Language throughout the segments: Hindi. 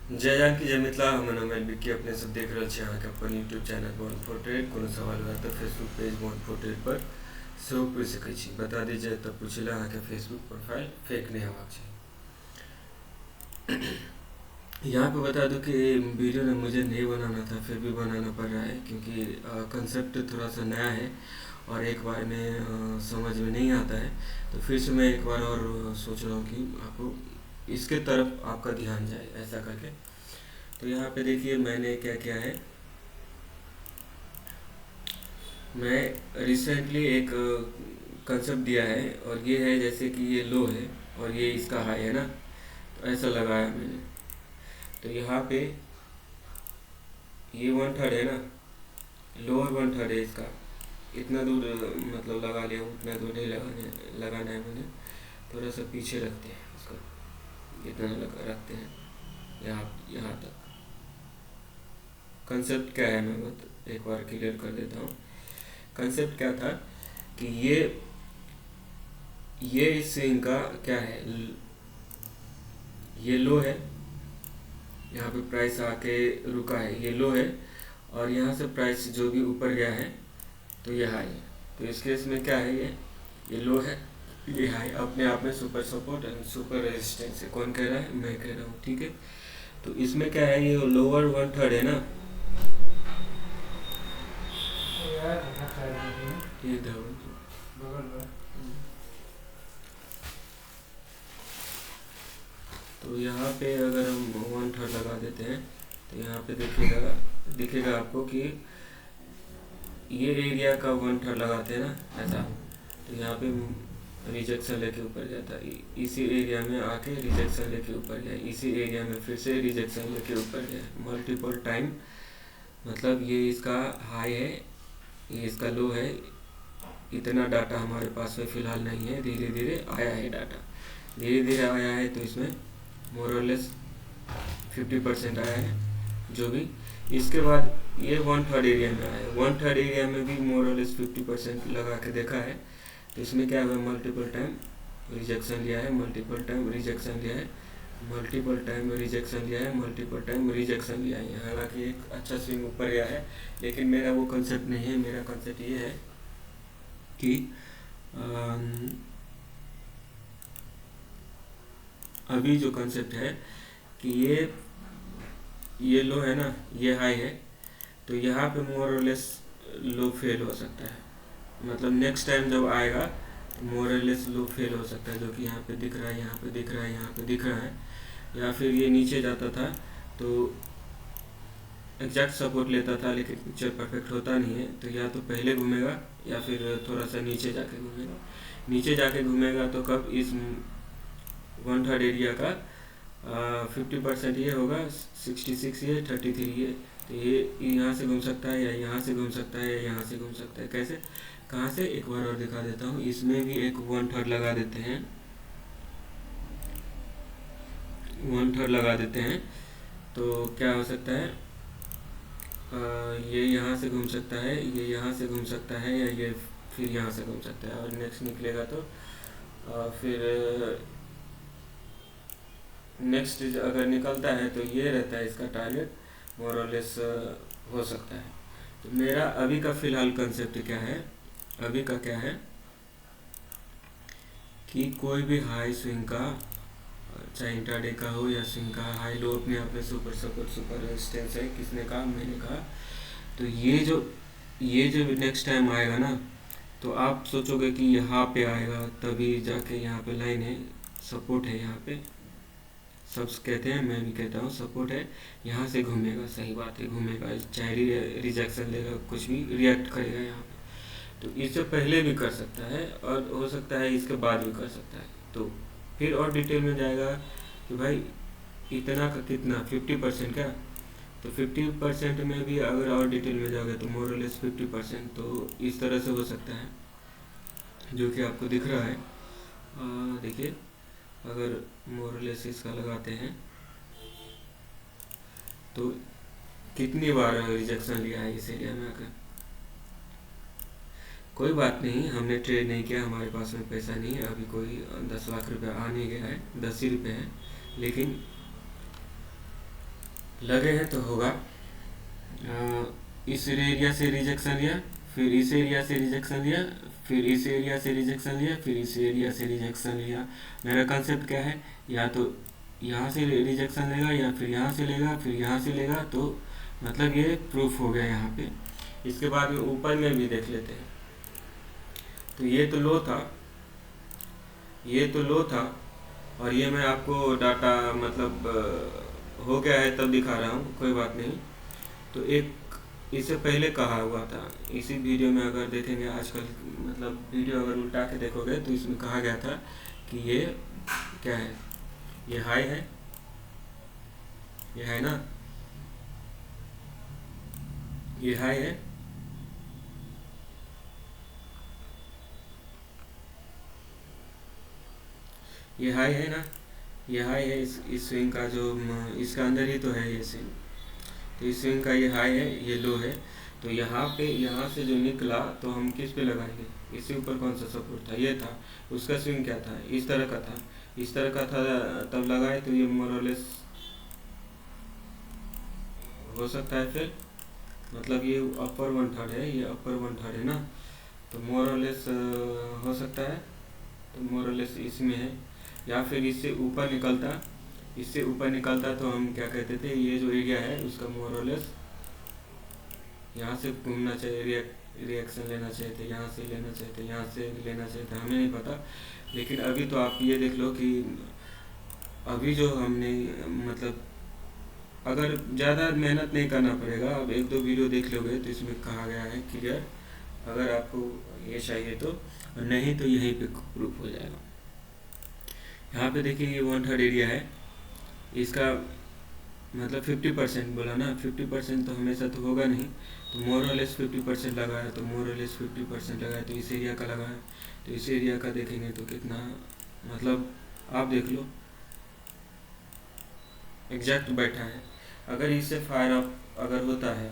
जय जानकी जय मिथिला। हम मोबाइल विक्की अपने सब देख रहे हैं अहाँ के अपन YouTube channel bond for trade. कोनो सवाल हुआ तो Facebook page bond for trade पर सेहो पूछ सकै छी। बता दीजिए तो पूछला अहाँ के फेसबुक प्रोफाइल फेक नहीं होना चाहिए। यहाँ पे बता दूं कि वीडियो ने मुझे नहीं बनाना था, फिर भी बनाना पड़ रहा है क्योंकि कंसेप्ट थोड़ा सा नया है और एक बार में समझ में नहीं आता है। तो फिर से मैं एक बार और सोच रहा हूँ कि आपको इसके तरफ आपका ध्यान जाए ऐसा करके। तो यहाँ पे देखिए मैंने क्या किया है। मैं रिसेंटली एक कंसेप्ट दिया है और ये है जैसे कि ये लो है और ये इसका हाई है ना, तो ऐसा लगाया मैंने। तो यहाँ पे ये वन थर्ड है ना, लोअर वन थर्ड है इसका। इतना दूर मतलब लगा लिया, उतना दूर नहीं लगाना है मैंने। थोड़ा सा पीछे रखते हैं इसको, इतना रखते हैं यहाँ यहाँ तक। कंसेप्ट क्या है मैं एक बार क्लियर कर देता हूँ। कंसेप्ट क्या था कि ये इस स्विंग का क्या है, ये लो है, यहाँ पे प्राइस आके रुका है, ये लो है और यहाँ से प्राइस जो भी ऊपर गया है तो ये हाई है। तो इस केस में क्या है, ये लो है, ये हाई अपने आप में super support and super resistance है। कौन कह रहा है? मैं कह रहा हूँ, ठीक है। तो इसमें क्या है, ये लोअर वन थर्ड है ना, ये तो यहाँ पे अगर हम वन थर्ड लगा देते हैं तो यहाँ पे दिखेगा आपको कि ये एरिया का वन थर्ड लगाते हैं ना ऐसा, तो यहाँ पे रिजेक्शन लेके ऊपर जाता है। इसी एरिया में आके रिजेक्शन लेके ऊपर गया, इसी एरिया में फिर से रिजेक्शन लेके ऊपर गया मल्टीपल टाइम। मतलब ये इसका हाई है, ये इसका लो है। इतना डाटा हमारे पास में फ़िलहाल नहीं है, धीरे धीरे आया है डाटा, धीरे धीरे आया है। तो इसमें मोर और लेस 50% आया है जो भी। इसके बाद ये वन थर्ड एरिया में आया है, वन थर्ड एरिया में भी मोर और लेस 50% लगा के देखा है। तो इसमें क्या हुआ, मल्टीपल टाइम रिजेक्शन लिया है, मल्टीपल टाइम रिजेक्शन लिया है, मल्टीपल टाइम रिजेक्शन लिया है, मल्टीपल टाइम रिजेक्शन लिया है। हालांकि एक अच्छा स्विंग ऊपर गया है, लेकिन मेरा वो कंसेप्ट नहीं है। मेरा कंसेप्ट ये है कि अभी जो कंसेप्ट है कि ये लो है ना, ये हाई है, तो यहाँ पे मोर और लेस लो फेल हो सकता है। मतलब नेक्स्ट टाइम जब आएगा तो मोर और लेस लो फेल हो सकता है, जो कि यहाँ पे दिख रहा है, यहाँ पे दिख रहा है, यहाँ पे दिख रहा है। या फिर ये नीचे जाता था तो एग्जैक्ट सपोर्ट लेता था, लेकिन पिक्चर परफेक्ट होता नहीं है। तो या तो पहले घूमेगा या फिर थोड़ा सा नीचे जाके घूमेगा। नीचे जाके घूमेगा तो कब, इस वन थर्ड एरिया का 50% ये होगा, 66 ये 33 ये। तो ये यहाँ से घूम सकता है या यहाँ से घूम सकता है या यहाँ से घूम सकता है। कैसे, कहाँ से, एक बार और दिखा देता हूँ। इसमें भी एक वन थर्ड लगा देते हैं, वन थर्ड लगा देते हैं। तो क्या हो सकता है, ये यहाँ से घूम सकता है, ये यहाँ से घूम सकता है, या ये फिर यहाँ से घूम सकता है। और नेक्स्ट निकलेगा तो फिर नेक्स्ट अगर निकलता है तो ये रहता है इसका टारगेट, मोर और लेस हो सकता है। तो मेरा अभी का फ़िलहाल कंसेप्ट क्या है, अभी का क्या है कि कोई भी हाई स्विंग का, चाहे इंट्राडे का हो या स्विंग का, हाई लो अपने आप में सुपर सपोर्ट सुपर रेजिस्टेंस है। किसने कहा? मैंने कहा। तो ये जो नेक्स्ट टाइम आएगा ना, तो आप सोचोगे कि यहाँ पे आएगा, तभी जाके यहाँ पे लाइन है, सपोर्ट है यहाँ पे। सब कहते हैं, मैं भी कहता हूँ सपोर्ट है, यहाँ से घूमेगा। सही बात है, घूमेगा, चाहे रिजेक्शन लेगा, कुछ भी रिएक्ट करेगा यहाँ पे। तो इससे पहले भी कर सकता है और हो सकता है इसके बाद भी कर सकता है। तो फिर और डिटेल में जाएगा कि भाई इतना का कितना, 50% क्या। तो 50% में भी अगर और डिटेल में जाओगे तो मोर और लेस 50%। तो इस तरह से हो सकता है जो कि आपको दिख रहा है। देखिए, अगर मोर और लेस इसका लगाते हैं तो कितनी बार रिजेक्शन लिया है इस एरिया में आकर। कोई बात नहीं, हमने ट्रेड नहीं किया, हमारे पास में पैसा नहीं है अभी, कोई 10 लाख रुपए आ नहीं गया है, 10 ही रुपये है। लेकिन लगे हैं तो होगा। इस एरिया से रिजेक्शन लिया, फिर इस एरिया से रिजेक्शन लिया, फिर इस एरिया से रिजेक्शन लिया, फिर इस एरिया से रिजेक्शन लिया। मेरा कंसेप्ट क्या है, या तो यहाँ से रिजेक्शन लेगा या फिर यहाँ से लेगा, फिर यहाँ से लेगा, तो मतलब ये प्रूफ हो गया यहाँ पे। इसके बाद में ऊपर में भी देख लेते हैं। तो ये तो लो था, ये तो लो था, और ये मैं आपको डाटा मतलब हो गया है तब दिखा रहा हूँ, कोई बात नहीं। तो एक इससे पहले कहा हुआ था इसी वीडियो में, अगर देखेंगे आजकल मतलब वीडियो अगर उल्टा के देखोगे तो इसमें कहा गया था कि ये क्या है, ये हाई है, ये है ना, ये हाई है, ये हाई है ना, ये हाई है। इस स्विंग का जो इसका अंदर ही तो है ये स्विंग, तो इस स्विंग का ये हाई है, ये लो है। तो यहाँ पे यहाँ से जो निकला तो हम किस पे लगाएंगे, इससे ऊपर कौन सा सपोर्ट था, ये था। उसका स्विंग क्या था, इस तरह का था, इस तरह का था, तब लगाए तो ये मोरलेस हो सकता है। फिर मतलब ये अपर वन थर्ड है, ये अपर वन थर्ड है ना, तो मोरलेस हो सकता है। तो मोरलेस इसमें है, या फिर इससे ऊपर निकलता, इससे ऊपर निकलता तो हम क्या कहते थे, ये जो एरिया है उसका मोरलेस यहाँ से घूमना चाहिए, रिएक्शन लेना चाहिए थे, यहाँ से लेना चाहिए थे, यहाँ से लेना चाहिए था, हमें नहीं पता। लेकिन अभी तो आप ये देख लो कि अभी जो हमने मतलब अगर ज़्यादा मेहनत नहीं करना पड़ेगा, अब एक दो वीडियो देख लोगे तो इसमें कहा गया है क्लियर, अगर आपको ये चाहिए तो, और नहीं तो यहीं पे प्रूफ हो जाएगा। यहाँ पे देखिए ये वन थर्ड एरिया है, इसका मतलब 50% बोला ना, 50% तो हमेशा तो होगा नहीं, तो मोरलेस 50% लगाया, तो मोरलेस 50% लगाया, तो इस एरिया का लगाया, तो इस एरिया का देखेंगे तो कितना मतलब आप देख लो एग्जैक्ट बैठा है। अगर इससे फायर अप अगर होता है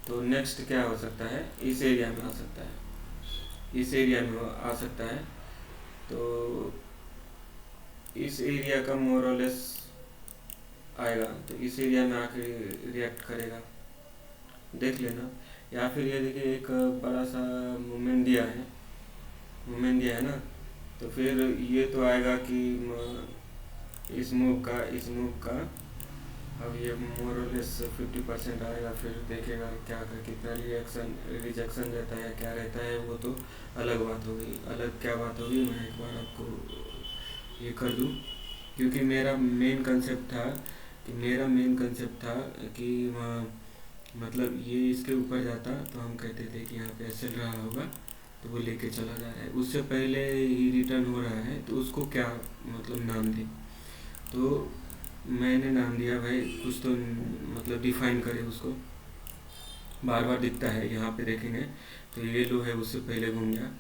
तो नेक्स्ट क्या हो सकता है, इस एरिया में आ सकता है, इस एरिया में आ सकता है। तो इस एरिया का मोरलेस आएगा, तो इस एरिया में आके रिएक्ट करेगा, देख लेना। या फिर ये देखिए एक बड़ा सा मूवमेंट दिया है, मूवमेंट दिया है ना, तो फिर ये तो आएगा कि इस मूव का, इस मूव का अब ये मोरलेस 50% आएगा, फिर देखेगा क्या कर कितना रिएक्शन रिजेक्शन रहता है या क्या रहता है, वो तो अलग बात होगी। अलग क्या बात होगी मैं एक बार आपको ये कर दूँ, क्योंकि मेरा मेन कंसेप्ट था कि मतलब ये इसके ऊपर जाता तो हम कहते थे कि यहाँ पे ऐसे रहा होगा, तो वो लेके चला जा रहा है, उससे पहले ही रिटर्न हो रहा है, तो उसको क्या मतलब नाम दे। तो मैंने नाम दिया भाई कुछ तो मतलब डिफाइन करे उसको। बार बार दिखता है, यहाँ पे देखेंगे तो ये लो है उससे पहले घूम गया,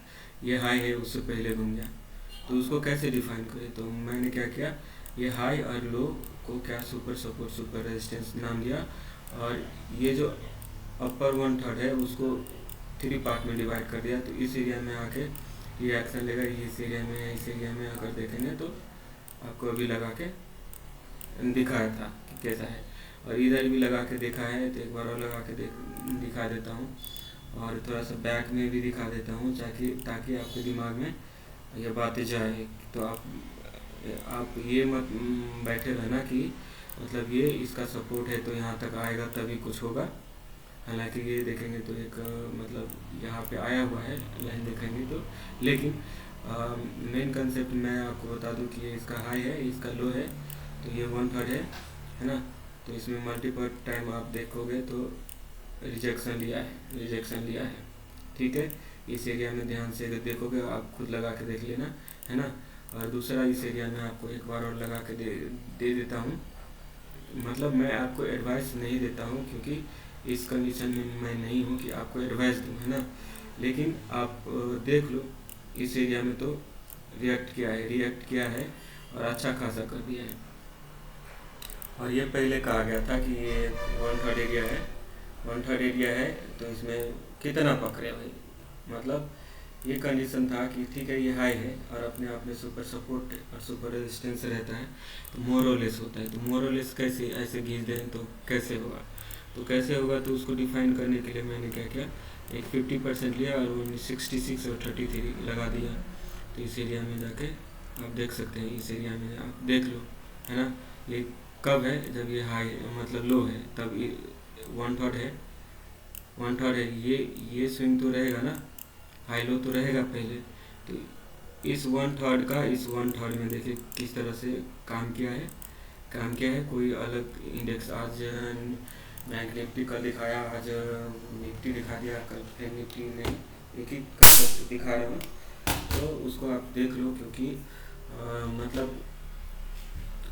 ये हाई है उससे पहले घूम गया, तो उसको कैसे डिफाइन करें। तो मैंने क्या किया, ये हाई और लो को क्या सुपर सपोर्ट सुपर रेजिस्टेंस नाम दिया, और ये जो अपर वन थर्ड है उसको 3 पार्ट में डिवाइड कर दिया। तो इस एरिया में आके ये एक्शन लेगा, इस एरिया में, इस एरिया में अगर देखेंगे तो आपको अभी लगा के दिखाया था कि कैसा है, और इधर भी लगा के देखा है, तो एक बार और लगा के दिखा देता हूँ, और थोड़ा सा बैक में भी दिखा देता हूँ ताकि आपके दिमाग में ये बातें जाए। तो आप ये मत बैठे रहना कि मतलब ये इसका सपोर्ट है तो यहाँ तक आएगा तभी कुछ होगा। हालांकि ये देखेंगे तो एक मतलब यहाँ पे आया हुआ है लाइन देखेंगे तो, लेकिन मेन कंसेप्ट मैं आपको बता दूं कि ये इसका हाई है, इसका लो है, तो ये वन थर्ड है ना। तो इसमें मल्टीपल टाइम आप देखोगे तो रिजेक्शन लिया है, ठीक है। इस एरिया में ध्यान से देखोगे, आप खुद लगा के देख लेना, है ना। और दूसरा इस एरिया में आपको एक बार और लगा के दे देता हूँ। मतलब मैं आपको एडवाइस नहीं देता हूँ, क्योंकि इस कंडीशन में मैं नहीं हूँ कि आपको एडवाइस दूँ, है ना। लेकिन आप देख लो, इस एरिया में तो रिएक्ट किया है और अच्छा खासा कर दिया है। और ये पहले कहा गया था कि ये वन थर्ड एरिया है, तो इसमें कितना पकड़े भाई, मतलब ये कंडीशन था कि ठीक है ये हाई है और अपने आप में सुपर सपोर्ट और सुपर रेजिस्टेंस रहता है, तो मोरोलेस होता है। तो मोरोलेस कैसे ऐसे खींच दें तो कैसे होगा, तो कैसे होगा, तो उसको डिफाइन करने के लिए मैंने क्या किया, एक 50% लिया और वो 66 और 33 लगा दिया। तो इस एरिया में जाके आप देख सकते हैं, इस एरिया में आप देख लो, है ना। ये कब है, जब ये हाई मतलब लो है, तब ये 1/3 है, 1/3 है। ये स्विंग तो रहेगा ना, हाई लो तो रहेगा पहले। तो इस 1/3 का इस 1/3 में देखिए किस तरह से काम किया है, कोई अलग इंडेक्स आज बैंक निफ्टी कल दिखाया, आज निफ्टी दिखा दिया, कल फिर निफ्टी नहीं, एक ही कंसेप्ट दिखा रहा हूँ। तो उसको आप देख लो, क्योंकि मतलब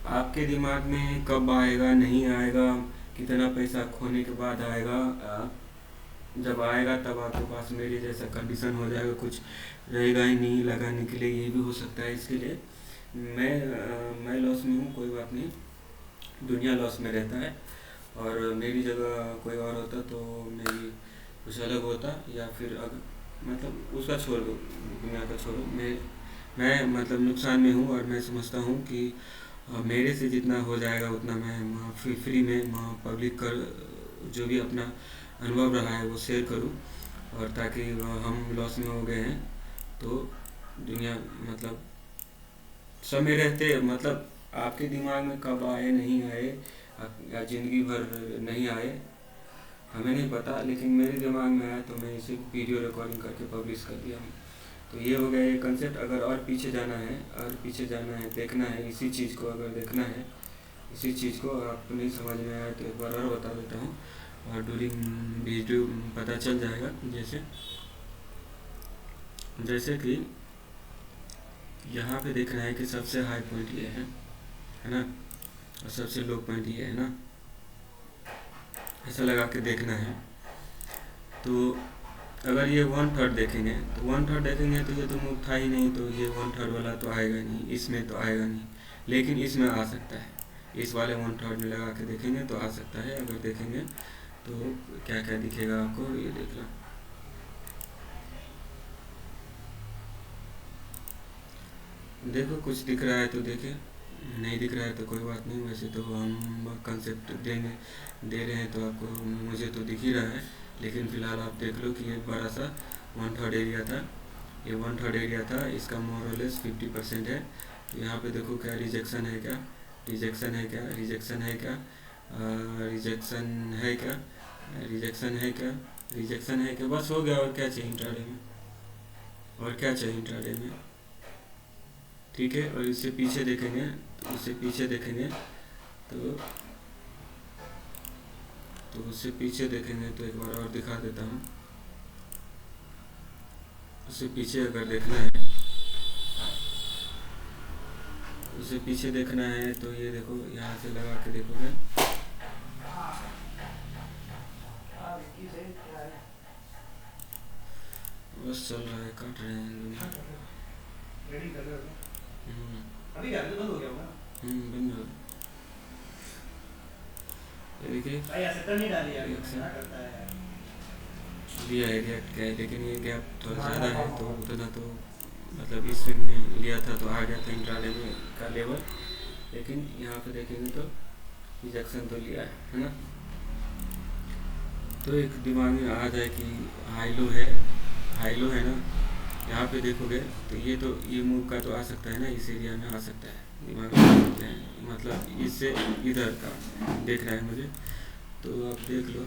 आपके दिमाग में कब आएगा नहीं आएगा, कितना पैसा खोने के बाद आएगा, जब आएगा तब आपके पास मेरे जैसा कंडीशन हो जाएगा, कुछ रहेगा ही नहीं लगाने के लिए, ये भी हो सकता है। इसके लिए मैं लॉस में हूँ, कोई बात नहीं, दुनिया लॉस में रहता है। और मेरी जगह कोई और होता तो मेरी कुछ अलग होता, या फिर अगर मतलब उसका छोड़ दो, दुनिया का छोड़ो, मैं मतलब नुकसान में हूँ। और मैं समझता हूँ कि मेरे से जितना हो जाएगा उतना मैं वहाँ फ्री में वहाँ पब्लिक कर जो भी अपना अनुभव रहा है वो शेयर करूँ, और ताकि हम लॉस में हो गए हैं तो दुनिया मतलब समय रहते मतलब आपके दिमाग में कब आए नहीं आए, या ज़िंदगी भर नहीं आए, हमें नहीं पता, लेकिन मेरे दिमाग में आया तो मैं इसे वीडियो रिकॉर्डिंग करके पब्लिश कर दिया। तो ये हो गया ये कंसेप्ट। अगर और पीछे जाना है, देखना है इसी चीज़ को, अगर देखना है इसी चीज़ को, आपको नहीं समझ में आया तो एक बार और बता देता हूँ, और डूरिंग वीडियो पता चल जाएगा। जैसे कि यहाँ पे देखना है कि सबसे हाई पॉइंट ये है ना, और सबसे लो पॉइंट ये है ना, ऐसा लगा के देखना है। तो अगर ये 1/3 देखेंगे तो ये तो मूव था ही नहीं, तो ये 1/3 वाला तो आएगा नहीं, इसमें तो आएगा नहीं, लेकिन इसमें आ सकता है। इस वाले 1/3 में लगा के देखेंगे तो आ सकता है। अगर देखेंगे तो क्या क्या दिखेगा आपको, ये देख लो। देखो कुछ दिख रहा है तो देखे, नहीं दिख रहा है तो कोई बात नहीं। वैसे तो हम कंसेप्ट दे रहे हैं तो आपको, मुझे तो दिख ही रहा है, लेकिन फ़िलहाल आप देख लो कि ये बड़ा सा 1/3 एरिया था, ये 1/3 एरिया था, इसका मोरलेस 50% है। तो यहाँ पे देखो क्या रिजेक्शन है क्या, रिजेक्शन है क्या, रिजेक्शन है क्या, रिजेक्शन है क्या, रिजेक्शन है क्या, रिजेक्शन है क्या, बस हो गया। और क्या चाहिए इंट्राडे में, और क्या चाहिए इंट्राडे में, ठीक है। और इससे पीछे देखेंगे तो उससे पीछे देखेंगे तो उससे पीछे देखेंगे तो एक बार और दिखा देता हूँ। उससे पीछे अगर देखना है, उससे पीछे देखना है तो ये देखो, यहाँ से लगा के देखोगे, बस चल रहा है, काट रहे हैं अभी क्या बंद हो गया होगा, बंद हो। ये देखिए लिया है रिएक्ट किया है, लेकिन ये गैप थोड़ा ज़्यादा है, तो उतना तो मतलब इस स्विंग में लिया था तो आ गया था इंट्राडे में का लेवल, लेकिन यहाँ पे देखेंगे तो रिजेक्शन तो लिया है ना। तो एक दिमाग में आ जाए कि हाई लो है ना, यहाँ पे देखोगे तो ये मूव का तो आ सकता है ना, इस एरिया में आ सकता है, दिमाग में आ सकते हैं, मतलब इससे इधर का देख रहा है मुझे, तो आप देख लो।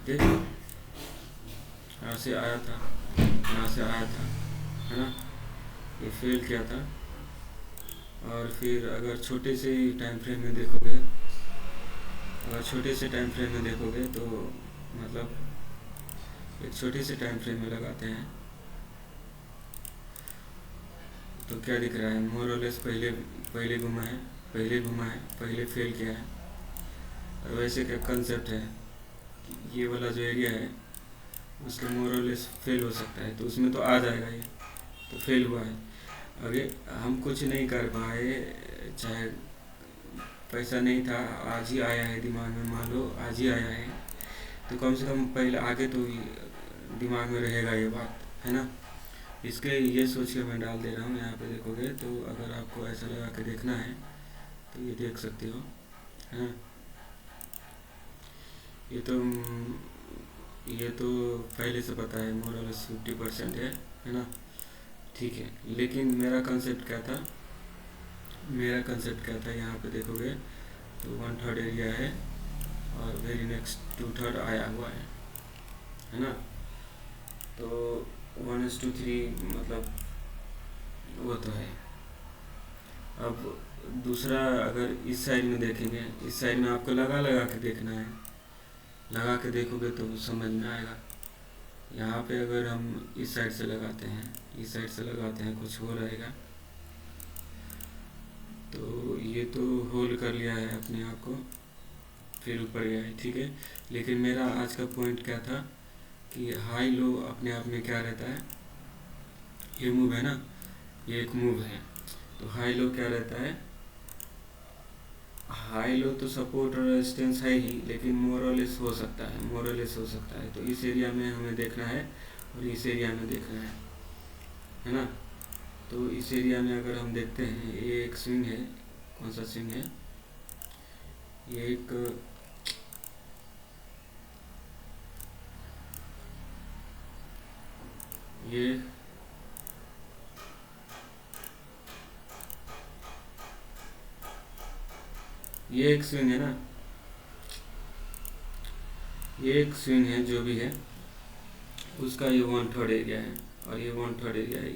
देखो यहाँ से आया था, है ना, ये फेल किया था। और फिर अगर छोटे से टाइम फ्रेम में देखोगे, तो मतलब एक छोटे से टाइम फ्रेम में लगाते हैं तो क्या दिख रहा है, मोर और लेस पहले घुमा है, पहले फेल किया है। और वैसे क्या कंसेप्ट है, ये वाला जो एरिया है उसका मोर और लेस फेल हो सकता है, तो उसमें तो आ जाएगा, ये तो फेल हुआ है। अगर हम कुछ नहीं कर पाए, चाहे पैसा नहीं था, आज ही आया है दिमाग में, मान लो आज ही आया है, तो कम से कम पहले आगे तो दिमाग में रहेगा ये बात, है ना। इसके ये सोच के मैं डाल दे रहा हूँ। यहाँ पे देखोगे तो अगर आपको ऐसा लगा के देखना है तो ये देख सकते हो, है ना। ये तो पहले से पता है, मोरलेस 50% है ना। ठीक है, लेकिन मेरा कंसेप्ट क्या था, यहाँ पे देखोगे तो 1/3 एरिया है और वेरी नेक्स्ट 2/3 आया हुआ है ना। तो 1:3 मतलब वो तो है। अब दूसरा अगर इस साइड में देखेंगे, इस साइड में आपको लगा के देखना है, लगा के देखोगे तो समझ में आएगा। यहाँ पे अगर हम इस साइड से लगाते हैं, कुछ हो रहेगा, तो ये तो होल्ड कर लिया है अपने आप को, फिर ऊपर गया है, ठीक है। लेकिन मेरा आज का पॉइंट क्या था कि हाई लो अपने आप में क्या रहता है, ये मूव है ना, ये एक मूव है, तो हाई लो क्या रहता है, हाई लो तो सपोर्ट और रेजिस्टेंस है ही, लेकिन मोरलेस हो सकता है, तो इस एरिया में हमें देखना है और इस एरिया में देखना है ना। तो इस एरिया में अगर हम देखते हैं, ये एक स्विंग है, कौन सा स्विंग है, ये एक ये एक स्विंग है ना, ये एक स्विंग है जो भी है उसका, ये 1/3 एरिया है और ये 1/3 एरिया है।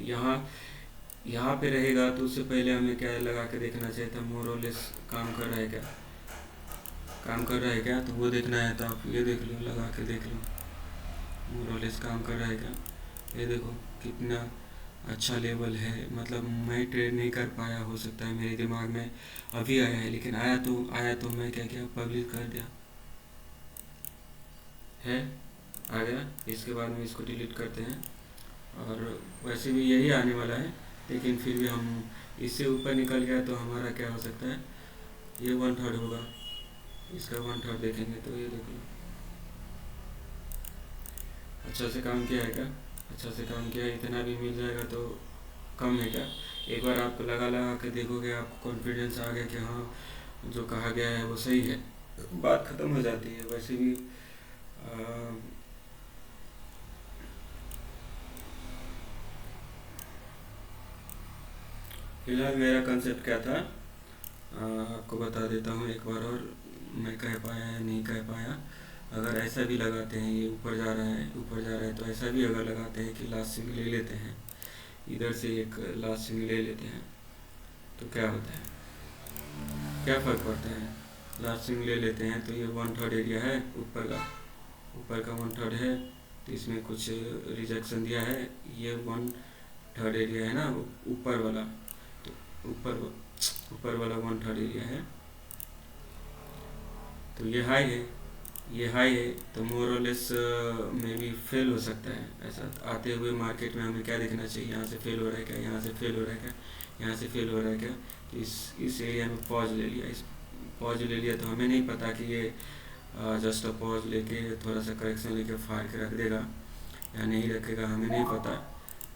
यहाँ पे रहेगा तो उससे पहले हमें क्या लगा के देखना चाहिए था, मोरलेस काम कर रहा है क्या, तो वो देखना है। तो आप ये देख लो, लगा के देख लो, मोरलेस काम कर रहा है क्या। ये देखो कितना अच्छा लेवल है, मतलब मैं ट्रेड नहीं कर पाया, हो सकता है मेरे दिमाग में अभी आया है, लेकिन आया तो मैं क्या किया, पब्लिश कर दिया है, आ गया। इसके बाद में इसको डिलीट करते हैं, और वैसे भी यही आने वाला है, लेकिन फिर भी हम इससे ऊपर निकल गया तो हमारा क्या हो सकता है, ये 1/3 होगा, इसका 1/3 देखेंगे तो ये देखो अच्छा से काम किया है क्या, अच्छा से काम किया, इतना भी मिल जाएगा तो कम है क्या। एक बार आप लगा के देखोगे, आपको कॉन्फिडेंस आ गया कि हाँ जो कहा गया है वो सही है, बात ख़त्म हो जाती है। वैसे भी फिलहाल मेरा कंसेप्ट क्या था, आपको बता देता हूँ एक बार और, मैं कह पाया या नहीं कह पाया। अगर ऐसा भी लगाते हैं, ये ऊपर जा रहा है, तो ऐसा भी अगर लगाते हैं कि लास्ट स्विंग ले लेते हैं, इधर से एक लास्ट स्विंग ले लेते हैं, तो क्या होता है, क्या फ़र्क पड़ता है। लास्ट स्विंग ले लेते हैं तो ये 1/3 एरिया है, ऊपर का 1/3 है, तो इसमें कुछ रिजेक्शन दिया है, ये 1/3 एरिया है ना, ऊपर वाला, तो ऊपर वाला 1/3 एरिया है, तो ये हाई है, तो मोरलेस में भी फेल हो सकता है। ऐसा आते हुए मार्केट में हमें क्या देखना चाहिए, यहाँ से फेल हो रहा है क्या, यहाँ से फेल हो रहा है क्या, यहाँ से फेल हो रहा है क्या, तो इस एरिया में पॉज ले लिया, तो हमें नहीं पता कि ये जस्ट पॉज लेके थोड़ा सा करेक्शन लेके फाड़ के रख देगा या नहीं रखेगा, हमें नहीं पता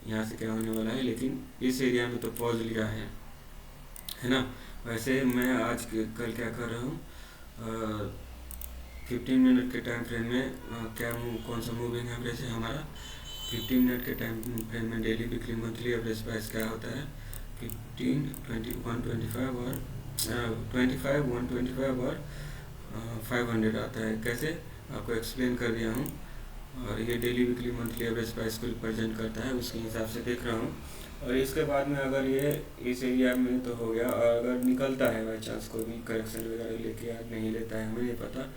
यहाँ से क्या होने वाला है, लेकिन इस एरिया में तो पॉज लिया है ना। वैसे मैं आज कल क्या कर रहा हूँ, 15 मिनट के टाइम फ्रेम में कौन सा मूविंग एवरेज है हमारा, 15 मिनट के टाइम फ्रेम में daily weekly monthly average price क्या होता है, 15, 20, 125 और 25, 125 और 500 आता है। कैसे, आपको एक्सप्लेन कर दिया हूँ, और ये daily weekly monthly average price को रिप्रेजेंट करता है, उसके हिसाब से देख रहा हूँ। और इसके बाद में अगर ये इस एरिया में तो हो गया, और अगर निकलता है बाई चांस कोई भी करेक्शन वगैरह लेके, या नहीं लेता है हमें नहीं पता,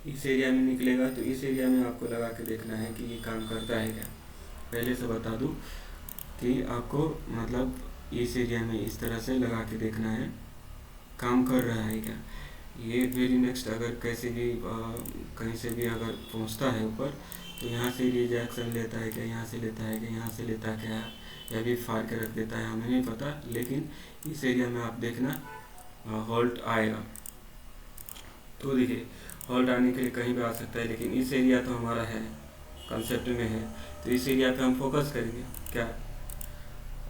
इस एरिया में निकलेगा, तो इस एरिया में आपको लगा के देखना है कि ये काम करता है क्या। पहले से बता दूं कि आपको मतलब इस एरिया में इस तरह से लगा के देखना है, काम कर रहा है क्या। ये वेरी नेक्स्ट अगर कैसे भी कहीं से भी अगर पहुंचता है ऊपर, तो यहाँ से रिजेक्शन लेता है क्या, यहाँ से लेता है क्या, यहाँ से लेता है क्या, या भी फाड़ के रख देता है, हमें नहीं पता, लेकिन इस एरिया में आप देखना होल्ड आएगा, तो देखिए हॉल्ट आने के लिए कहीं भी आ सकता है, लेकिन इस एरिया तो हमारा है, कंसेप्ट में है, तो इस एरिया पे हम फोकस करेंगे क्या।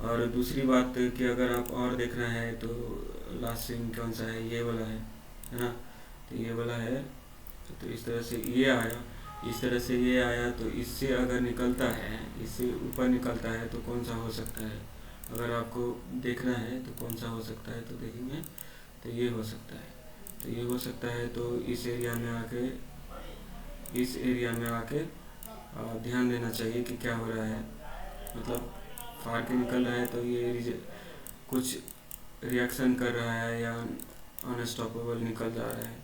और दूसरी बात कि अगर आप और देखना है तो लास्ट स्विंग कौन सा है, ये वाला है ना। तो ये वाला है, तो इस तरह से ये आया, इस तरह से ये आया, तो इससे अगर निकलता है, इससे ऊपर निकलता है तो कौन सा हो सकता है। अगर आपको देखना है तो कौन सा हो सकता है, तो देखेंगे तो ये हो सकता है, तो ये हो सकता है। तो इस एरिया में आके, इस एरिया में आके ध्यान देना चाहिए कि क्या हो रहा है, मतलब फाड़ के निकल रहा है तो ये कुछ रिएक्शन कर रहा है या अनस्टॉपेबल निकल जा रहा है।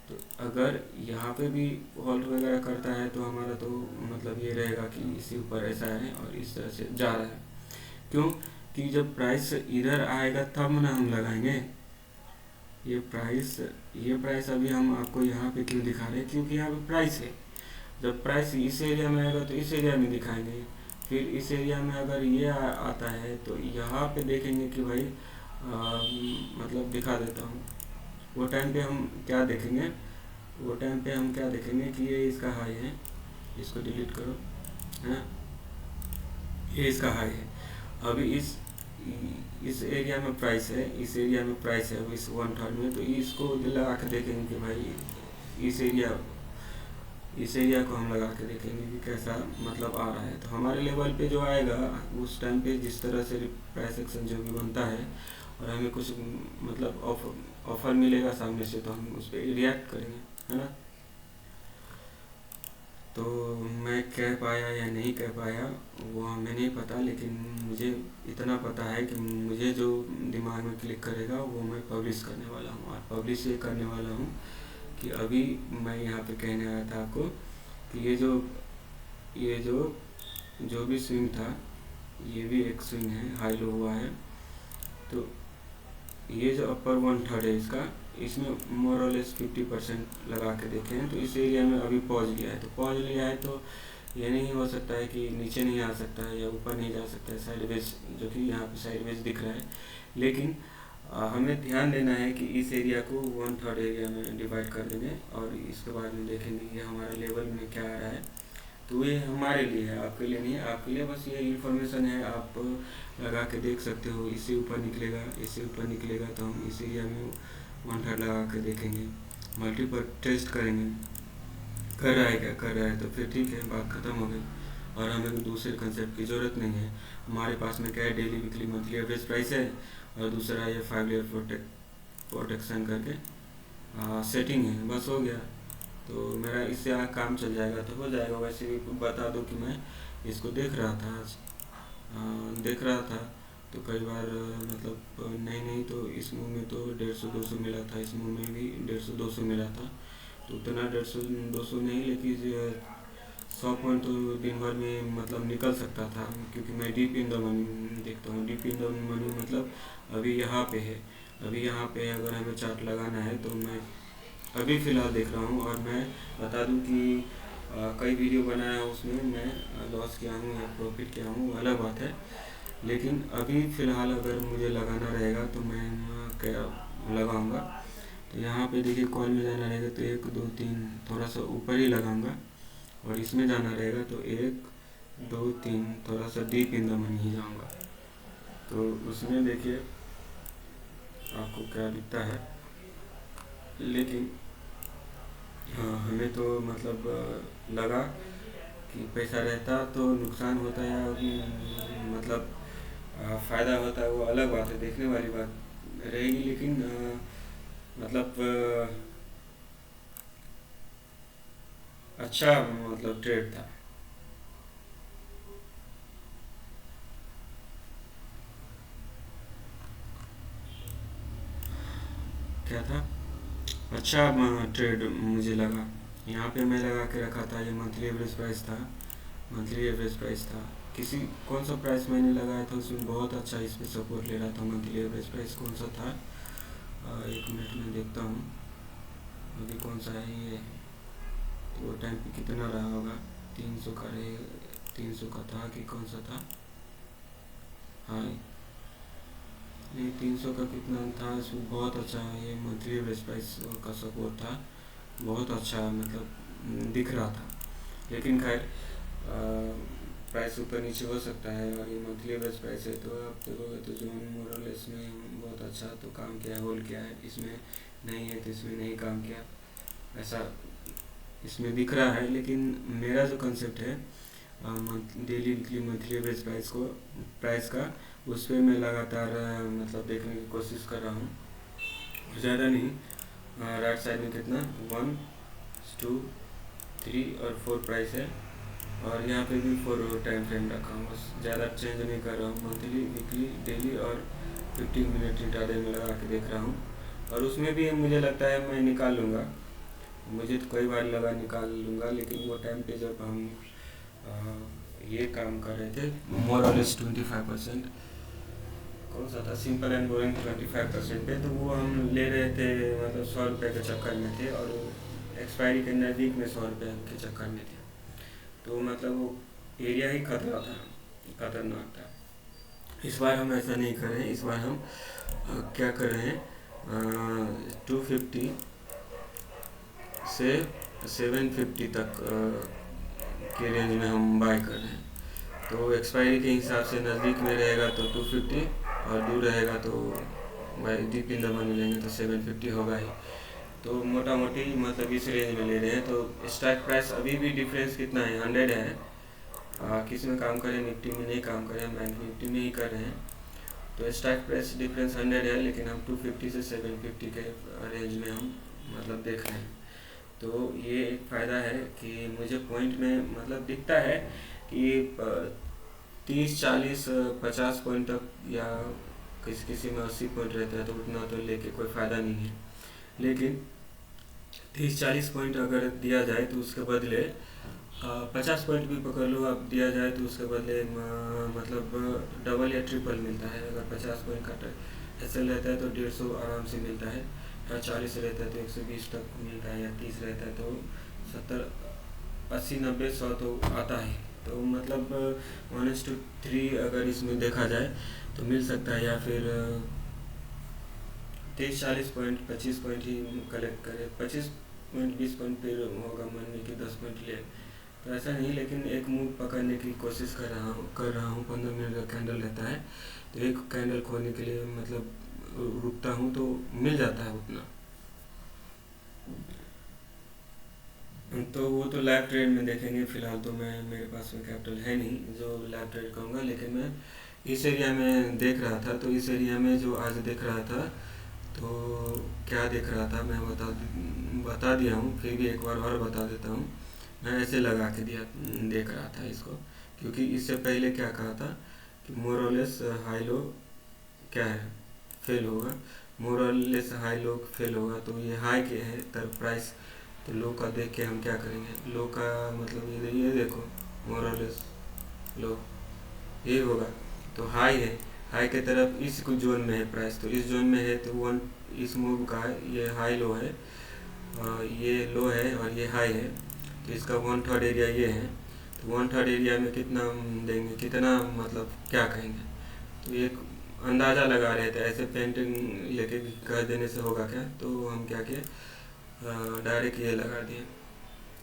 तो अगर यहाँ पे भी होल्ड वगैरह करता है तो हमारा तो मतलब ये रहेगा कि इसी ऊपर ऐसा है और इस तरह से जा रहा है। क्यों कि जब प्राइस इधर आएगा तब ना हम लगाएंगे। ये प्राइस अभी हम आपको यहाँ पे क्यों दिखा रहे हैं, क्योंकि यहाँ पे प्राइस है। जब प्राइस इस एरिया में आएगा तो इस एरिया में दिखाएंगे, फिर इस एरिया में अगर ये आता है तो यहाँ पे देखेंगे कि भाई मतलब दिखा देता हूँ। वो टाइम पे हम क्या देखेंगे, वो टाइम पे हम क्या देखेंगे कि ये इसका हाई है, इसको डिलीट करो, है ना, ये इसका हाई है। अभी इस एरिया में प्राइस है, इस एरिया में प्राइस है, अब इस 1/3 में, तो इसको लगा के देखेंगे कि भाई इस एरिया को हम लगा के देखेंगे कि कैसा मतलब आ रहा है। तो हमारे लेवल पे जो आएगा उस टाइम पे जिस तरह से प्राइस एक्शन जो भी बनता है और हमें कुछ मतलब ऑफर मिलेगा सामने से, तो हम उस पर रिएक्ट करेंगे, है ना। तो मैं कह पाया या नहीं कह पाया वो हमें नहीं पता, लेकिन मुझे इतना पता है कि मुझे जो दिमाग में क्लिक करेगा वो मैं पब्लिश करने वाला हूँ। और पब्लिश ये करने वाला हूँ कि अभी मैं यहाँ पे कहने आया था आपको कि ये जो भी स्विंग था, ये भी एक स्विंग है, हाई लो हुआ है। तो ये जो अपर 1/3 है इसका, इसमें मोर और लेस 50% लगा के देखे हैं। तो इस एरिया में अभी पॉज लिया है, तो पॉज लिया है तो ये नहीं हो सकता है कि नीचे नहीं आ सकता है या ऊपर नहीं जा सकता है, साइडवेज, जो कि यहाँ पे साइडवेज दिख रहा है। लेकिन हमें ध्यान देना है कि इस एरिया को 1/3 एरिया में डिवाइड कर देंगे और इसके बाद में देखेंगे कि हमारे लेवल में क्या आ रहा है। तो ये हमारे लिए है, आपके लिए नहीं है। आपके लिए बस ये इन्फॉर्मेशन है, आप लगा के देख सकते हो। इससे ऊपर निकलेगा, इससे ऊपर निकलेगा तो हम इस एरिया में 1/3 लगा के देखेंगे, मल्टीपल टेस्ट करेंगे, कर रहा है क्या, कर रहा है तो फिर ठीक है, बात ख़त्म हो गई। और हमें दूसरे कंसेप्ट की ज़रूरत नहीं है। हमारे पास में क्या है, daily weekly monthly average price है और दूसरा ये 5 ईयर प्रोटेक्शन करके सेटिंग है, बस हो गया। तो मेरा इससे काम चल जाएगा तो हो जाएगा। वैसे भी बता दो कि मैं इसको देख रहा था आज, देख रहा था तो कई बार मतलब नहीं तो इस मूव में तो 150-200 मिला था, इस मूव में भी 150-200 मिला था। तो उतना 150-200 नहीं, लेकिन 100 पॉइंट तो दिन भर में मतलब निकल सकता था, क्योंकि मैं डीप इन द मनी देखता हूँ। डीप इन द मनी मतलब अभी यहाँ पे है, अभी यहाँ पे अगर हमें चार्ट लगाना है तो मैं अभी फ़िलहाल देख रहा हूँ। और मैं बता दूँ कि कई वीडियो बनाया है, उसमें मैं लॉस किया हूँ या प्रॉफिट किया हूँ, अलग बात है। लेकिन अभी फ़िलहाल अगर मुझे लगाना रहेगा तो मैं क्या लगाऊंगा। तो यहाँ पे देखिए कॉल में जाना रहेगा तो 1 2 3 थोड़ा सा ऊपर ही लगाऊंगा, और इसमें जाना रहेगा तो 1 2 3 थोड़ा सा डीप इन द मनी ही जाऊँगा। तो उसमें देखिए आपको क्या दिखता है। लेकिन हाँ, हमें तो मतलब लगा कि पैसा रहता तो नुकसान होता या मतलब फ़ायदा होता है, वो अलग बात है, देखने वाली बात रहेगी। लेकिन मतलब अच्छा मतलब ट्रेड था। क्या था, अच्छा ट्रेड मुझे लगा। यहाँ पे मैं लगा के रखा था, ये मंथली एवरेज प्राइस था, मंथली एवरेज प्राइस था। किसी कौन सा प्राइस मैंने लगाया था उसमें बहुत अच्छा इस पर सपोर्ट ले रहा था। मंथली एवरेज प्राइस कौन सा था, 1 मिनट में देखता हूँ अभी कौन सा है ये। तो वो टाइम पे कितना रहा होगा, 300 का रहे, 300 का था कि कौन सा था, हाँ नहीं 300 का कितना था, इसमें बहुत अच्छा है ये मंथली एवरेज प्राइस का सपोर्ट था। बहुत अच्छा मतलब दिख रहा था। लेकिन खैर प्राइस ऊपर नीचे हो सकता है, और ये मंथली एवरेज प्राइस है, तो आप देखोगे तो जोन मोरल इसमें बहुत अच्छा तो काम किया है, होल्ड किया है। इसमें नहीं है तो इसमें नहीं काम किया, ऐसा इसमें दिख रहा है। लेकिन मेरा जो कंसेप्ट है daily weekly monthly average price का, उस पर मैं लगातार मतलब देखने की कोशिश कर रहा हूँ। ज़्यादा नहीं, राइट साइड में कितना 1 2 3 और 4 प्राइस है, और यहाँ पे भी 4 टाइम फ्रेम रखा हूँ, बस ज़्यादा चेंज नहीं कर रहा हूँ। मंथली वीकली डेली और 15 मिनट इंट्राडे में लगा के देख रहा हूँ, और उसमें भी मुझे लगता है मैं निकाल लूँगा। मुझे तो कई बार लगा निकाल लूँगा, लेकिन वो टाइम पे जब हम ये काम कर रहे थे, मोर और लेस 25%, कौन सा था, सिंपल एंड बोरिंग 25% पे, तो वो हम ले रहे थे मतलब 100 रुपये के चक्कर में थे, और एक्सपायरी के नज़दीक में 100 रुपये के चक्कर में थे। तो मतलब वो एरिया ही खतरा था, खतरनाक था। इस बार हम ऐसा नहीं कर रहे हैं। इस बार हम क्या कर रहे हैं, 250 से 750 तक के रेंज में हम बाय कर रहे हैं। तो एक्सपायरी के हिसाब से नज़दीक में रहेगा तो 250, और दूर रहेगा तो भाई डीप इन द मनी लेंगे तो 750 होगा ही। तो मोटा मोटी मतलब इस रेंज में ले रहे हैं। तो स्ट्राइक प्राइस अभी भी डिफरेंस कितना है, 100 है। किस में काम करें, निफ्टी में नहीं काम करें, बैंक निफ्टी में ही कर रहे हैं। तो स्ट्राइक प्राइस डिफरेंस 100 है, लेकिन हम 250 से 750 के रेंज में हम मतलब देख रहे हैं। तो ये एक फ़ायदा है कि मुझे पॉइंट में मतलब दिखता है कि 30 40 50 पॉइंट तक, या किसी किसी में 80 पॉइंट रहता है, तो उतना तो लेके कोई फ़ायदा नहीं है। लेकिन 30 40 पॉइंट अगर दिया जाए तो उसके बदले 50 पॉइंट भी पकड़ लो आप, दिया जाए तो उसके बदले मतलब डबल या ट्रिपल मिलता है। अगर 50 पॉइंट का एसएल रहता है तो 150 आराम से मिलता है, या 40 रहता है तो 120 तक मिलता है, या 30 रहता है तो 70 80 90 100 तो आता है। तो मतलब 1:3 अगर इसमें देखा जाए तो मिल सकता है, या फिर 30 40 पॉइंट 25 पॉइंट ही कलेक्ट करे, 25 पॉइंट 20 पॉइंट फिर होगा मन में कि 10 पॉइंट ले, तो ऐसा नहीं। लेकिन एक मूव पकड़ने की कोशिश कर रहा हूँ। 15 मिनट का कैंडल रहता है, तो एक कैंडल खोलने के लिए मतलब रुकता हूँ तो मिल जाता है उतना। तो वो तो लाइव ट्रेड में देखेंगे। फ़िलहाल तो मेरे पास में कैपिटल है नहीं जो लाइव ट्रेड करूँगा, लेकिन मैं इस एरिया में देख रहा था। तो इस एरिया में जो आज देख रहा था, तो क्या देख रहा था मैं बता दिया हूँ, फिर भी एक बार और बता देता हूँ। मैं ऐसे लगा के देख रहा था इसको, क्योंकि इससे पहले क्या कहा था कि मोर और लेस हाई लो क्या है, फेल होगा। मोर और लेस हाई लो फेल होगा, तो ये हाई के है तरफ प्राइस, तो लो का देख के हम क्या करेंगे, लो का मतलब ये देखो, मोर और लेस लो ये होगा, तो हाई है, हाई के तरफ इस कुछ जोन में है प्राइस, तो इस जोन में है तो वन इस मूव का ये हाई लो है, ये लो है और ये हाई है, तो इसका 1/3 एरिया ये है। तो 1/3 एरिया में कितना हम देंगे, कितना मतलब क्या कहेंगे, तो एक अंदाज़ा लगा रहे थे। ऐसे पेंटिंग लेके कह देने से होगा क्या, तो हम क्या किए, डायरेक्ट ये लगा दिए।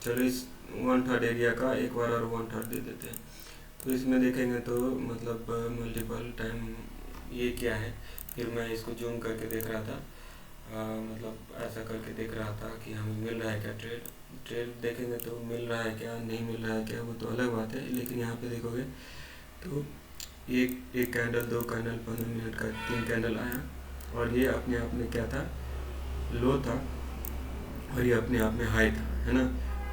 चलो इस 1/3 एरिया का एक बार और 1/3 दे देते हैं। तो इसमें देखेंगे तो मतलब मल्टीपल टाइम ये क्या है, फिर मैं इसको जूम करके देख रहा था। मतलब ऐसा करके देख रहा था कि हमें मिल रहा है क्या ट्रेड, ट्रेड देखेंगे तो मिल रहा है क्या, नहीं मिल रहा है क्या, वो तो अलग बात है। लेकिन यहाँ पे देखोगे तो एक कैंडल, 2 कैंडल, 15 मिनट का 3 कैंडल आया, और ये अपने आप में क्या था, लो था, और ये अपने आप में हाई था, है ना।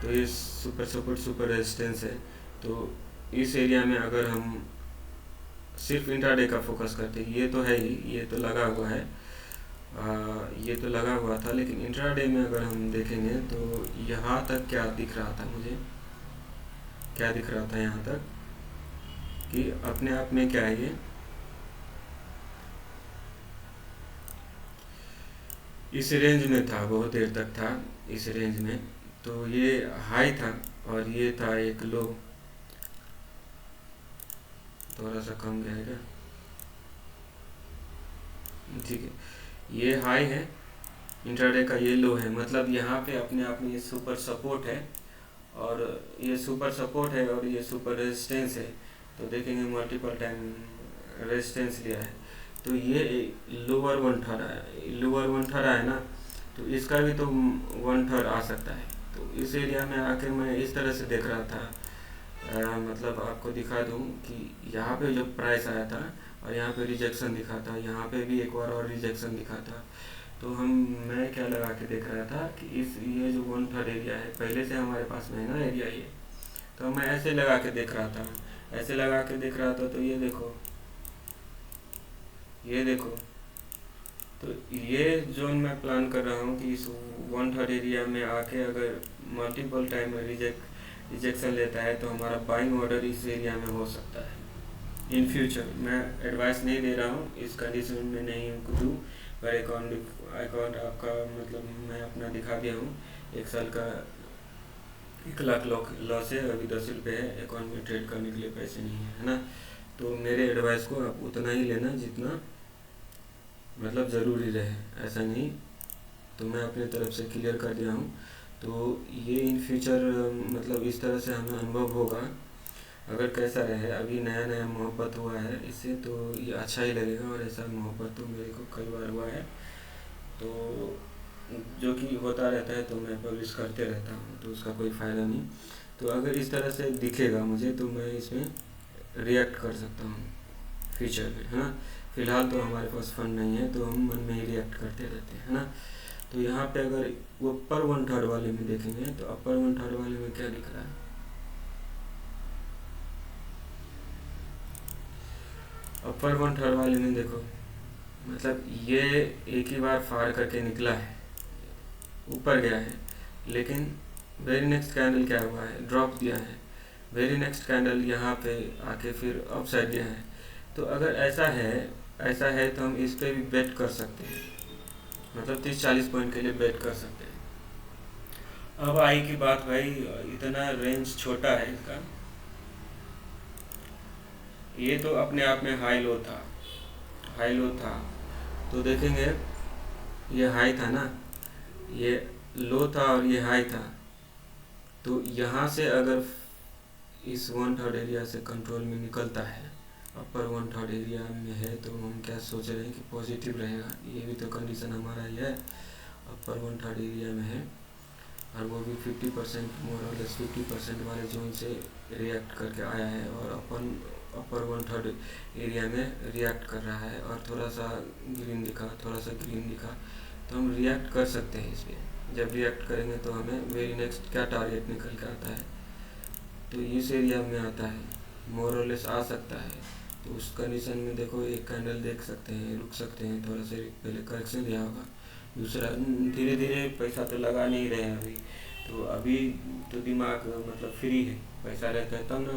तो ये सुपर सपोर्ट सुपर रेजिस्टेंस है। तो इस एरिया में अगर हम सिर्फ इंट्राडे का फोकस करते, ये तो है ही, ये तो लगा हुआ है, ये तो लगा हुआ था, लेकिन इंट्राडे में अगर हम देखेंगे तो यहाँ तक क्या दिख रहा था मुझे, क्या दिख रहा था यहाँ तक कि अपने आप में क्या है, ये इस रेंज में था, बहुत देर तक था इस रेंज में। तो ये हाई था और ये था एक लो, थोड़ा सा कम जाएगा, ठीक है। ये हाई है इंट्राडे का ये लो है, मतलब यहाँ पे अपने आप में ये सुपर सपोर्ट है और ये सुपर सपोर्ट है और ये सुपर रेजिस्टेंस है। तो देखेंगे मल्टीपल टाइम रेजिस्टेंस लिया है, तो ये लोअर 1/3 है, लोअर 1/3 है ना, तो इसका भी तो 1/3 आ सकता है। तो इस एरिया में आके मैं इस तरह से देख रहा था, मतलब आपको दिखा दूं कि यहाँ पे जो प्राइस आया था और यहाँ पे रिजेक्शन दिखा था, यहाँ पे भी एक बार और रिजेक्शन दिखा था। तो मैं क्या लगा के देख रहा था कि ये जो 1/3 एरिया है, पहले से हमारे पास में है ना एरिया ये, तो मैं ऐसे लगा के देख रहा था, ऐसे लगा के देख रहा था। तो ये देखो, ये देखो, तो ये जोन मैं प्लान कर रहा हूँ कि इस 1/3 एरिया में आके अगर मल्टीपल टाइम में रिजेक्शन लेता है तो हमारा बाइंग ऑर्डर इस एरिया में हो सकता है इन फ्यूचर। मैं एडवाइस नहीं दे रहा हूँ, इस कंडीशन में नहीं दूँ, पर अकाउंट आपका मतलब मैं अपना दिखा दिया हूँ। 1 साल का 1 लाख लॉस है, अभी 10 रुपये है अकाउंट में, ट्रेड करने के लिए पैसे नहीं है ना। तो मेरे एडवाइस को आप उतना ही लेना जितना मतलब ज़रूरी रहे, ऐसा नहीं। तो मैं अपने तरफ से क्लियर कर दिया हूँ। तो ये इन फ्यूचर मतलब इस तरह से हमें अनुभव होगा, अगर कैसा रहे। अभी नया नया मोहब्बत हुआ है इससे, तो ये अच्छा ही लगेगा, और ऐसा मोहब्बत तो मेरे को कई बार हुआ है, तो जो कि होता रहता है तो मैं पब्लिश करते रहता हूँ, तो उसका कोई फ़ायदा नहीं। तो अगर इस तरह से दिखेगा मुझे तो मैं इसमें रिएक्ट कर सकता हूँ फ्यूचर में, है ना। फ़िलहाल तो हमारे पास फंड नहीं है, तो हम मन में ही रिएक्ट करते रहते हैं, है ना। तो यहाँ पे अगर वो अपर 1/3 वाले में देखेंगे तो अपर 1/3 वाले में क्या दिख रहा है, अपर 1/3 वाले में देखो, मतलब ये एक ही बार फाड़ करके निकला है, ऊपर गया है, लेकिन वेरी नेक्स्ट कैंडल क्या हुआ है, ड्रॉप दिया है। वेरी नेक्स्ट कैंडल यहाँ पे आके फिर अप साइड गया है। तो अगर ऐसा है तो हम इस पे भी बेट कर सकते हैं, मतलब 30-40 पॉइंट के लिए बेट कर सकते हैं। अब आई की बात भाई, इतना रेंज छोटा है इसका, ये तो अपने आप में हाई लो था, हाई लो था। तो देखेंगे ये हाई था ना, ये लो था और ये हाई था। तो यहाँ से अगर इस 1/3 एरिया से कंट्रोल में निकलता है, अपर 1/3 एरिया में है, तो हम क्या सोच रहे हैं कि पॉजिटिव रहेगा। ये भी तो कंडीशन हमारा ही है, अपर 1/3 एरिया में है, और वो भी 50% मोर और लेस 50% वाले जोन से रिएक्ट करके आया है, और अपर 1/3 एरिया में रिएक्ट कर रहा है, और थोड़ा सा ग्रीन दिखा, थोड़ा सा ग्रीन दिखा, तो हम रिएक्ट कर सकते हैं इस पर। जब रिएक्ट करेंगे तो हमें वेरी नेक्स्ट क्या टारगेट निकल के आता है, तो इस एरिया में आता है, मोर और लेस आ सकता है। तो उस कंडीशन में देखो, एक कैंडल देख सकते हैं, रुक सकते हैं, थोड़ा सा पहले करेक्शन लिया होगा। दूसरा, धीरे धीरे पैसा तो लगा नहीं रहे हैं अभी, तो अभी तो दिमाग मतलब फ्री है, पैसा रहता है तब ना,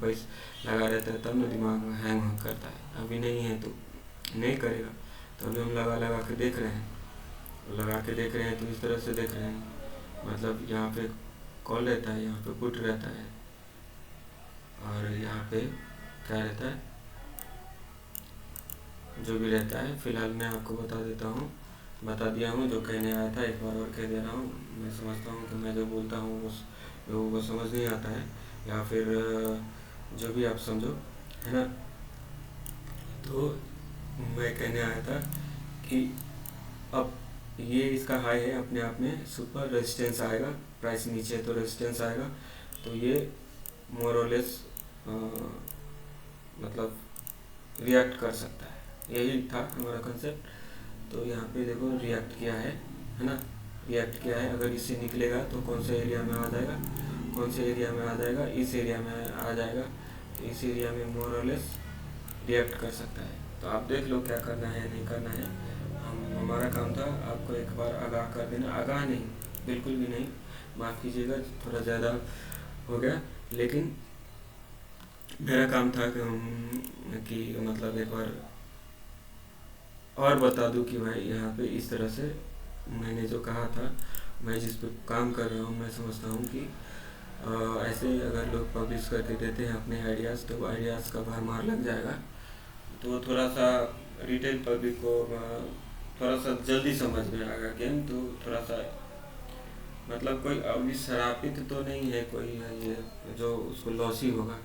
पैसा लगा रहता है तब ना दिमाग हैंग करता है। अभी नहीं है तो नहीं करेगा। तो अभी हम लगा लगा के देख रहे हैं, तो इस तरह से देख रहे हैं, मतलब यहाँ पे कॉल रहता है, यहाँ पे पुट रहता है, और यहाँ पे क्या रहता है, जो भी रहता है। फिलहाल मैं आपको बता दिया हूँ, जो कहने आया था एक बार और कह दे रहा हूँ। मैं समझता हूँ कि मैं जो बोलता हूँ वो लोगों को समझ नहीं आता है, या फिर जो भी आप समझो, है ना। तो मैं कहने आया था कि अब ये इसका हाई है, अपने आप में सुपर रेजिस्टेंस आएगा, प्राइस नीचे है तो रेजिस्टेंस आएगा, तो ये मोर और लेस मतलब रिएक्ट कर सकता है। यही था हमारा कंसेप्ट। तो यहाँ पे देखो रिएक्ट किया है ना, रिएक्ट किया है। अगर इससे निकलेगा तो कौन से एरिया में आ जाएगा, इस एरिया में आ जाएगा। तो इस एरिया में मोर और लेस रिएक्ट कर सकता है। तो आप देख लो क्या करना है, नहीं करना है। हमारा काम था आपको एक बार आगाह कर देना, आगाह नहीं, बिल्कुल भी नहीं, माफ़ कीजिएगा थोड़ा ज़्यादा हो गया, लेकिन मेरा काम था कि मतलब एक बार और बता दूं कि भाई यहाँ पे इस तरह से मैंने जो कहा था, मैं जिस पे काम कर रहा हूँ, मैं समझता हूँ कि ऐसे अगर लोग पब्लिश करके देते हैं अपने आइडियाज़, तो आइडियाज़ का भरमार लग जाएगा। तो थोड़ा सा रिटेल पब्लिक को थोड़ा सा जल्दी समझ में आएगा गेम, तो थोड़ा सा मतलब कोई अभी शरापित तो नहीं है कोई है ये जो उसको लॉस ही होगा।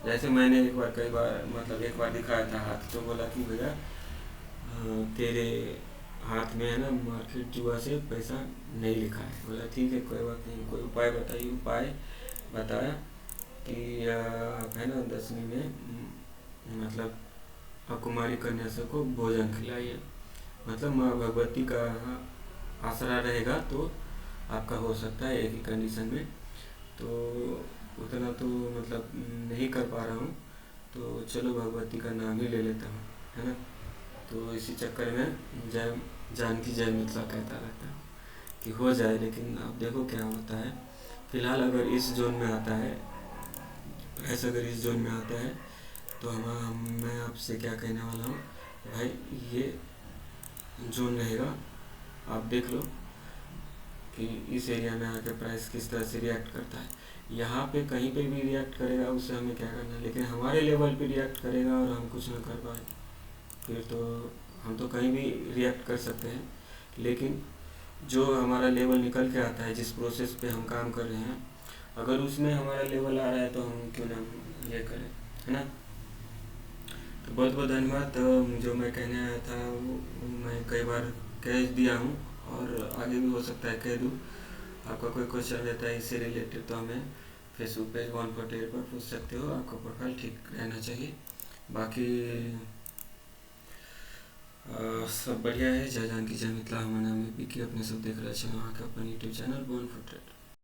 जैसे मैंने एक बार कई बार मतलब एक बार दिखाया था हाथ, तो बोला कि भैया तेरे हाथ में है ना मार्केट जुआ से पैसा नहीं लिखा है। बोला ठीक है कोई बात नहीं, कोई उपाय बताइए। उपाय बताया कि आप है ना 10वीं में मतलब अकुमारी कन्या को भोजन खिलाइए, मतलब माँ भगवती का आसरा रहेगा तो आपका हो सकता है एक ही कंडीशन में। तो उतना तो मतलब नहीं कर पा रहा हूँ, तो चलो भगवती का नाम ही ले लेता हूँ, है ना। तो इसी चक्कर में जय जानकी जय मिथिला कहता रहता हूँ कि हो जाए, लेकिन अब देखो क्या होता है। फिलहाल अगर इस जोन में आता है, ऐसा अगर इस जोन में आता है तो मैं आपसे क्या कहने वाला हूँ भाई, ये जोन रहेगा, आप देख लो कि इस एरिया में आके प्राइस किस तरह से रिएक्ट करता है। यहाँ पे कहीं पे भी रिएक्ट करेगा उससे हमें क्या करना है, लेकिन हमारे लेवल पे रिएक्ट करेगा और हम कुछ ना कर पाए फिर तो हम तो कहीं भी रिएक्ट कर सकते हैं। लेकिन जो हमारा लेवल निकल के आता है, जिस प्रोसेस पे हम काम कर रहे हैं, अगर उसमें हमारा लेवल आ रहा है तो हम क्यों ना ये करें, है ना। तो बहुत बहुत धन्यवाद। तो जो मैं कहने आया था वो मैं कई बार कह दिया हूँ और आगे भी हो सकता है कह दूँ। आपका कोई क्वेश्चन रहता है इससे रिलेटेड तो हमें फेसबुक पेज 148 पर पूछ सकते हो। आपका प्रोफाइल ठीक रहना चाहिए। बाकी सब बढ़िया है। जय जानकी जय मिथिला। हमारा नाम है विकी, अपने सब देख रहे हैं वहाँ का अपना यूट्यूब चैनल 148।